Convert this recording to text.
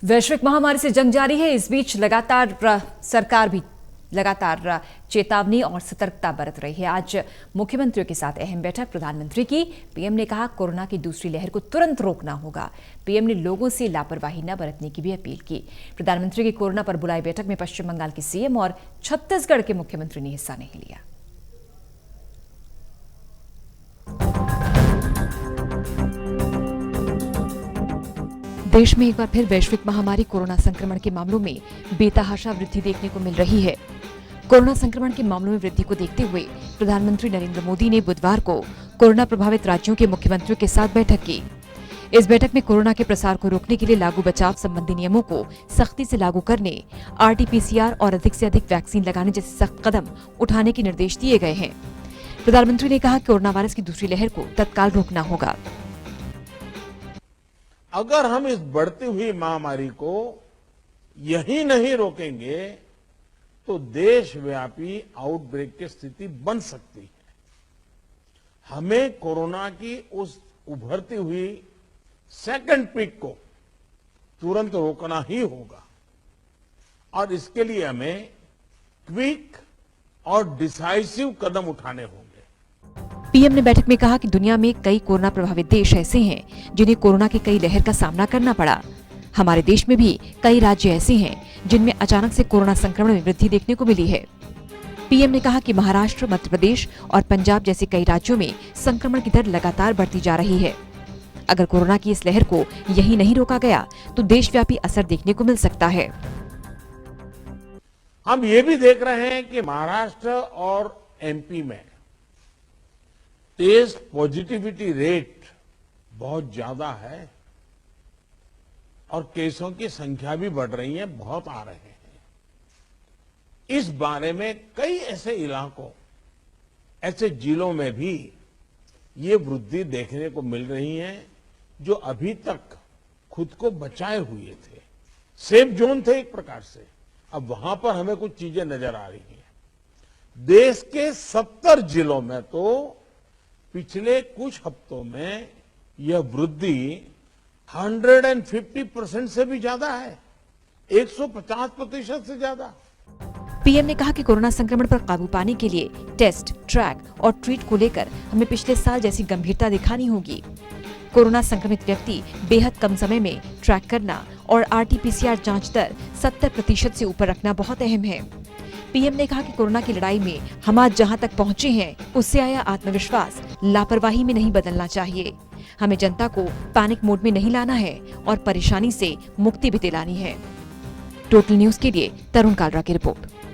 वैश्विक महामारी से जंग जारी है। इस बीच सरकार भी लगातार चेतावनी और सतर्कता बरत रही है। आज मुख्यमंत्रियों के साथ अहम बैठक प्रधानमंत्री की। पीएम ने कहा कोरोना की दूसरी लहर को तुरंत रोकना होगा। पीएम ने लोगों से लापरवाही न बरतने की भी अपील की। प्रधानमंत्री की कोरोना पर बुलाई बैठक में पश्चिम बंगाल के सीएम और छत्तीसगढ़ के मुख्यमंत्री ने हिस्सा नहीं लिया। देश में एक बार फिर वैश्विक महामारी कोरोना संक्रमण के मामलों में बेतहाशा वृद्धि देखने को मिल रही है। कोरोना संक्रमण के मामलों में वृद्धि को देखते हुए प्रधानमंत्री नरेंद्र मोदी ने बुधवार को कोरोना प्रभावित राज्यों के मुख्यमंत्रियों के साथ बैठक की। इस बैठक में कोरोना के प्रसार को रोकने के लिए लागू बचाव संबंधी नियमों को सख्ती से लागू करने, RT-PCR और अधिक से अधिक वैक्सीन लगाने जैसे सख्त कदम उठाने के निर्देश दिए गए हैं। प्रधानमंत्री ने कहा कोरोना वायरस की दूसरी लहर को तत्काल रोकना होगा। अगर हम इस बढ़ती हुई महामारी को यही नहीं रोकेंगे तो देशव्यापी आउटब्रेक की स्थिति बन सकती है। हमें कोरोना की उस उभरती हुई सेकंड पीक को तुरंत रोकना ही होगा और इसके लिए हमें क्विक और डिसाइसिव कदम उठाने होंगे। पीएम ने बैठक में कहा कि दुनिया में कई कोरोना प्रभावित देश ऐसे हैं जिन्हें कोरोना की कई लहर का सामना करना पड़ा। हमारे देश में भी कई राज्य ऐसे हैं जिनमें अचानक से कोरोना संक्रमण में वृद्धि देखने को मिली है। पीएम ने कहा कि महाराष्ट्र, मध्य प्रदेश और पंजाब जैसे कई राज्यों में संक्रमण की दर लगातार बढ़ती जा रही है। अगर कोरोना की इस लहर को यही नहीं रोका गया तो देशव्यापी असर देखने को मिल सकता है। हम ये भी देख रहे हैं कि महाराष्ट्र और MP में टेस्ट पॉजिटिविटी रेट बहुत ज्यादा है और केसों की संख्या भी बढ़ रही है, बहुत आ रहे हैं। इस बारे में कई ऐसे इलाकों, ऐसे जिलों में भी ये वृद्धि देखने को मिल रही है जो अभी तक खुद को बचाए हुए थे, सेफ जोन थे एक प्रकार से। अब वहां पर हमें कुछ चीजें नजर आ रही हैं। देश के 70 जिलों में तो पिछले कुछ हफ्तों में यह वृद्धि 150% से भी ज्यादा है, 150% से ज्यादा। पीएम ने कहा कि कोरोना संक्रमण पर काबू पाने के लिए टेस्ट, ट्रैक और ट्रीट को लेकर हमें पिछले साल जैसी गंभीरता दिखानी होगी। कोरोना संक्रमित व्यक्ति बेहद कम समय में ट्रैक करना और RT-PCR जांच दर 70% से ऊपर रखना बहुत अहम है। पीएम ने कहा कि कोरोना की लड़ाई में हम आज जहां तक पहुंचे हैं उससे आया आत्मविश्वास लापरवाही में नहीं बदलना चाहिए। हमें जनता को पैनिक मोड में नहीं लाना है और परेशानी से मुक्ति भी दिलानी है। टोटल न्यूज के लिए तरुण कालरा की रिपोर्ट।